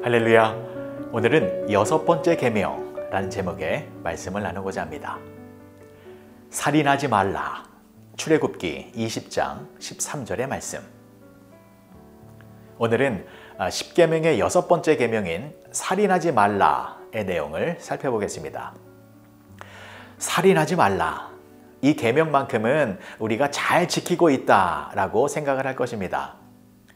할렐루야! 오늘은 여섯 번째 계명이라는 제목의 말씀을 나누고자 합니다. 살인하지 말라. 출애굽기 20장 13절의 말씀. 오늘은 10계명의 여섯 번째 계명인 살인하지 말라의 내용을 살펴보겠습니다. 살인하지 말라. 이 계명만큼은 우리가 잘 지키고 있다라고 생각을 할 것입니다.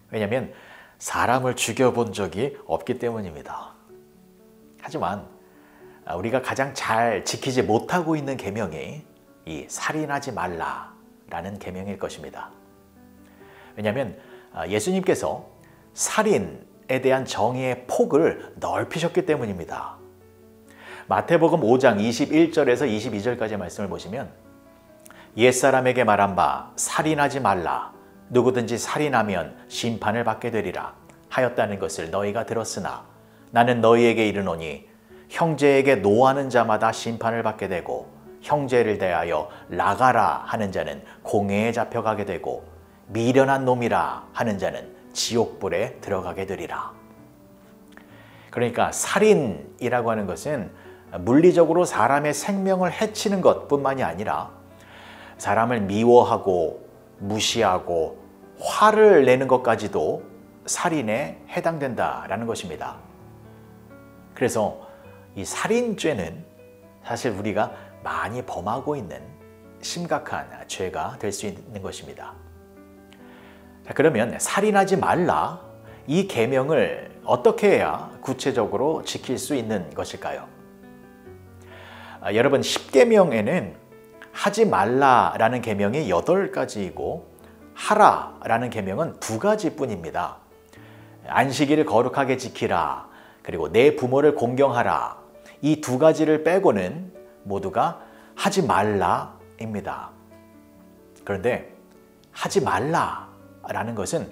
왜냐하면 사람을 죽여본 적이 없기 때문입니다. 하지만 우리가 가장 잘 지키지 못하고 있는 계명이 이 살인하지 말라라는 계명일 것입니다. 왜냐하면 예수님께서 살인에 대한 정의의 폭을 넓히셨기 때문입니다. 마태복음 5장 21절에서 22절까지 말씀을 보시면 옛사람에게 말한 바 살인하지 말라. 누구든지 살인하면 심판을 받게 되리라 하였다는 것을 너희가 들었으나 나는 너희에게 이르노니 형제에게 노하는 자마다 심판을 받게 되고 형제를 대하여 나가라 하는 자는 공회에 잡혀가게 되고 미련한 놈이라 하는 자는 지옥불에 들어가게 되리라. 그러니까 살인이라고 하는 것은 물리적으로 사람의 생명을 해치는 것뿐만이 아니라 사람을 미워하고 무시하고 화를 내는 것까지도 살인에 해당된다라는 것입니다. 그래서 이 살인죄는 사실 우리가 많이 범하고 있는 심각한 죄가 될 수 있는 것입니다. 자, 그러면 살인하지 말라, 이 계명을 어떻게 해야 구체적으로 지킬 수 있는 것일까요? 여러분, 10계명에는 하지 말라라는 계명이 8가지이고 하라라는 계명은 2가지 뿐입니다. 안식일을 거룩하게 지키라, 그리고 내 부모를 공경하라, 이 2가지를 빼고는 모두가 하지 말라입니다. 그런데 하지 말라라는 것은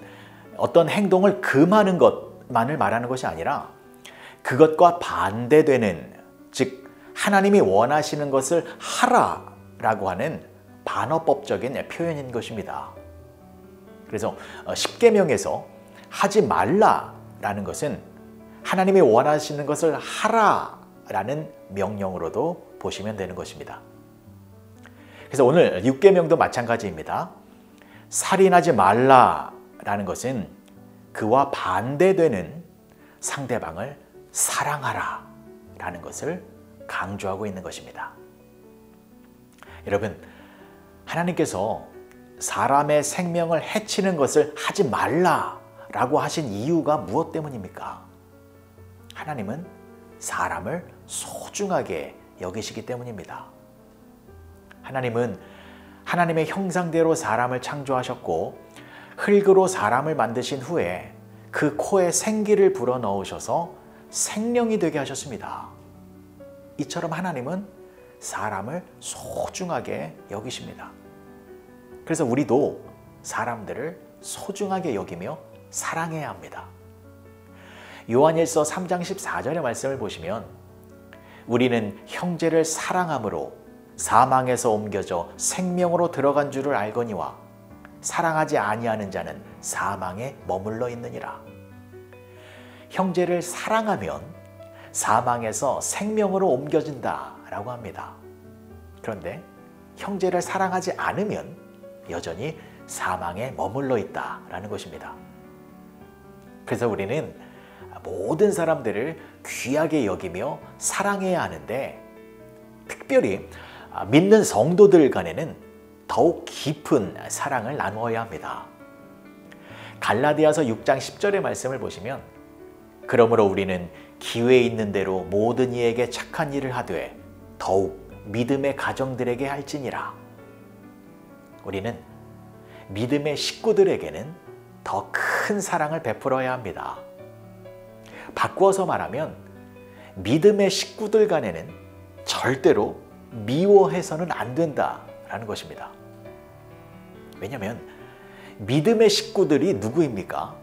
어떤 행동을 금하는 것만을 말하는 것이 아니라 그것과 반대되는, 즉 하나님이 원하시는 것을 하라 라고 하는 반어법적인 표현인 것입니다. 그래서 10계명에서 하지 말라라는 것은 하나님이 원하시는 것을 하라라는 명령으로도 보시면 되는 것입니다. 그래서 오늘 6계명도 마찬가지입니다. 살인하지 말라라는 것은 그와 반대되는 상대방을 사랑하라라는 것을 강조하고 있는 것입니다. 여러분, 하나님께서 사람의 생명을 해치는 것을 하지 말라라고 하신 이유가 무엇 때문입니까? 하나님은 사람을 소중하게 여기시기 때문입니다. 하나님은 하나님의 형상대로 사람을 창조하셨고 흙으로 사람을 만드신 후에 그 코에 생기를 불어넣으셔서 생명이 되게 하셨습니다. 이처럼 하나님은 사람을 소중하게 여기십니다. 그래서 우리도 사람들을 소중하게 여기며 사랑해야 합니다. 요한일서 3장 14절의 말씀을 보시면 우리는 형제를 사랑함으로 사망에서 옮겨져 생명으로 들어간 줄을 알거니와 사랑하지 아니하는 자는 사망에 머물러 있느니라. 형제를 사랑하면 사망에서 생명으로 옮겨진다 라고 합니다. 그런데 형제를 사랑하지 않으면 여전히 사망에 머물러 있다라는 것입니다. 그래서 우리는 모든 사람들을 귀하게 여기며 사랑해야 하는데 특별히 믿는 성도들 간에는 더욱 깊은 사랑을 나누어야 합니다. 갈라디아서 6장 10절의 말씀을 보시면 그러므로 우리는 기회 있는 대로 모든 이에게 착한 일을 하되 더욱 믿음의 가정들에게 할지니라. 우리는 믿음의 식구들에게는 더 큰 사랑을 베풀어야 합니다. 바꾸어서 말하면 믿음의 식구들 간에는 절대로 미워해서는 안 된다라는 것입니다. 왜냐하면 믿음의 식구들이 누구입니까?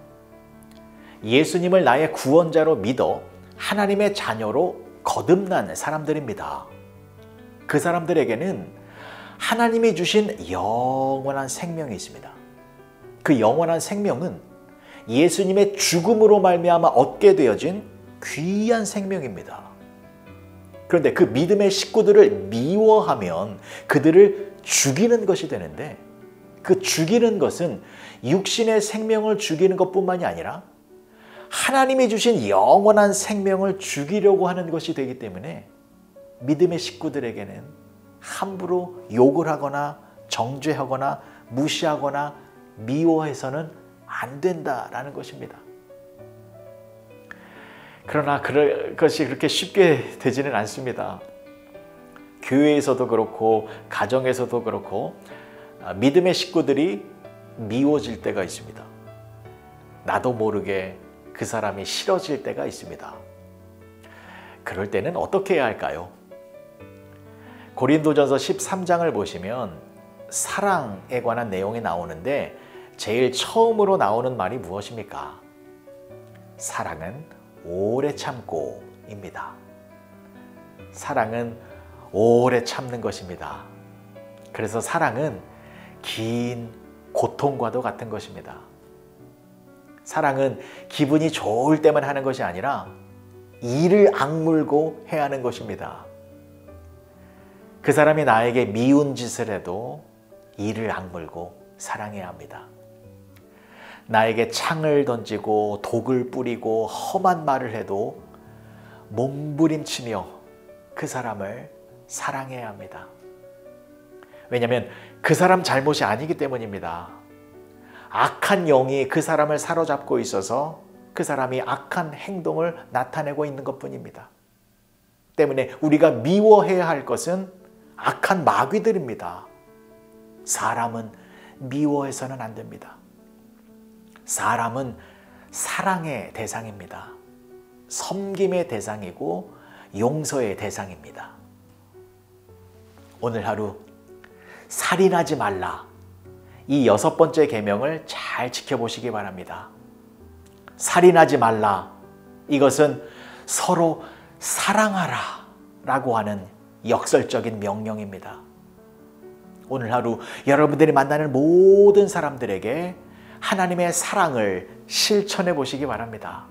예수님을 나의 구원자로 믿어 하나님의 자녀로 거듭난 사람들입니다. 그 사람들에게는 하나님이 주신 영원한 생명이 있습니다. 그 영원한 생명은 예수님의 죽음으로 말미암아 얻게 되어진 귀한 생명입니다. 그런데 그 믿음의 식구들을 미워하면 그들을 죽이는 것이 되는데, 그 죽이는 것은 육신의 생명을 죽이는 것뿐만이 아니라 하나님이 주신 영원한 생명을 죽이려고 하는 것이 되기 때문에 믿음의 식구들에게는 함부로 욕을 하거나 정죄하거나 무시하거나 미워해서는 안 된다라는 것입니다. 그러나 그것이 그렇게 쉽게 되지는 않습니다. 교회에서도 그렇고 가정에서도 그렇고 믿음의 식구들이 미워질 때가 있습니다. 나도 모르게 그 사람이 싫어질 때가 있습니다. 그럴 때는 어떻게 해야 할까요? 고린도전서 13장을 보시면 사랑에 관한 내용이 나오는데 제일 처음으로 나오는 말이 무엇입니까? 사랑은 오래 참고입니다. 사랑은 오래 참는 것입니다. 그래서 사랑은 긴 고통과도 같은 것입니다. 사랑은 기분이 좋을 때만 하는 것이 아니라 이를 악물고 해야 하는 것입니다. 그 사람이 나에게 미운 짓을 해도 이를 악물고 사랑해야 합니다. 나에게 창을 던지고 독을 뿌리고 험한 말을 해도 몸부림치며 그 사람을 사랑해야 합니다. 왜냐하면 그 사람 잘못이 아니기 때문입니다. 악한 영이 그 사람을 사로잡고 있어서 그 사람이 악한 행동을 나타내고 있는 것뿐입니다. 때문에 우리가 미워해야 할 것은 악한 마귀들입니다. 사람은 미워해서는 안 됩니다. 사람은 사랑의 대상입니다. 섬김의 대상이고 용서의 대상입니다. 오늘 하루 살인하지 말라, 이 6번째 계명을 잘 지켜보시기 바랍니다. 살인하지 말라, 이것은 서로 사랑하라 라고 하는 역설적인 명령입니다. 오늘 하루 여러분들이 만나는 모든 사람들에게 하나님의 사랑을 실천해 보시기 바랍니다.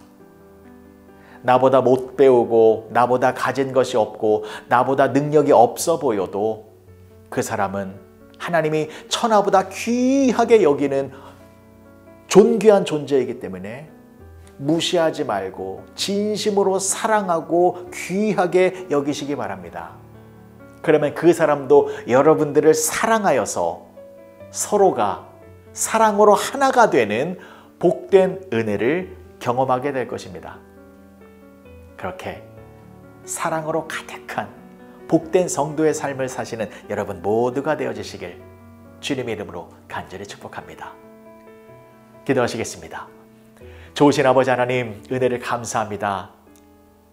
나보다 못 배우고 나보다 가진 것이 없고 나보다 능력이 없어 보여도 그 사람은 하나님이 천하보다 귀하게 여기는 존귀한 존재이기 때문에 무시하지 말고 진심으로 사랑하고 귀하게 여기시기 바랍니다. 그러면 그 사람도 여러분들을 사랑하여서 서로가 사랑으로 하나가 되는 복된 은혜를 경험하게 될 것입니다. 그렇게 사랑으로 가득한 복된 성도의 삶을 사시는 여러분 모두가 되어주시길 주님의 이름으로 간절히 축복합니다. 기도하시겠습니다. 좋으신 아버지 하나님, 은혜를 감사합니다.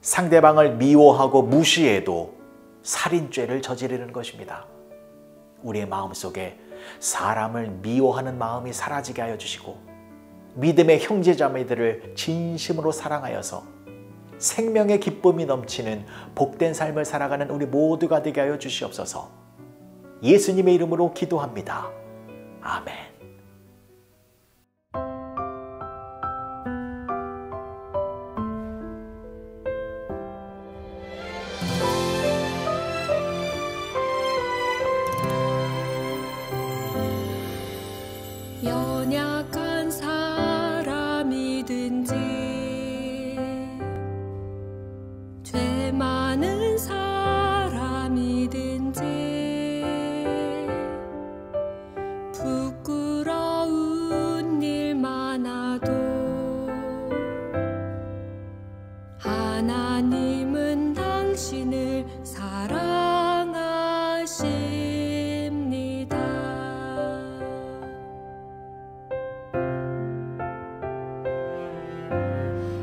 상대방을 미워하고 무시해도 살인죄를 저지르는 것입니다. 우리의 마음속에 사람을 미워하는 마음이 사라지게 하여 주시고 믿음의 형제자매들을 진심으로 사랑하여서 생명의 기쁨이 넘치는 복된 삶을 살아가는 우리 모두가 되게 하여 주시옵소서. 예수님의 이름으로 기도합니다. 아멘. 연약한 사람이든지 죄 많은 사람이든지 부끄러운 일 많아도 하나님은 당신을 사랑하십니다.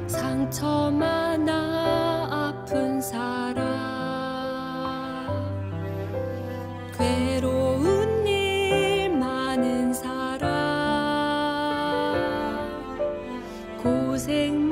상처 많아 아픈 사람, 괴로운 일 많은 사람, 고생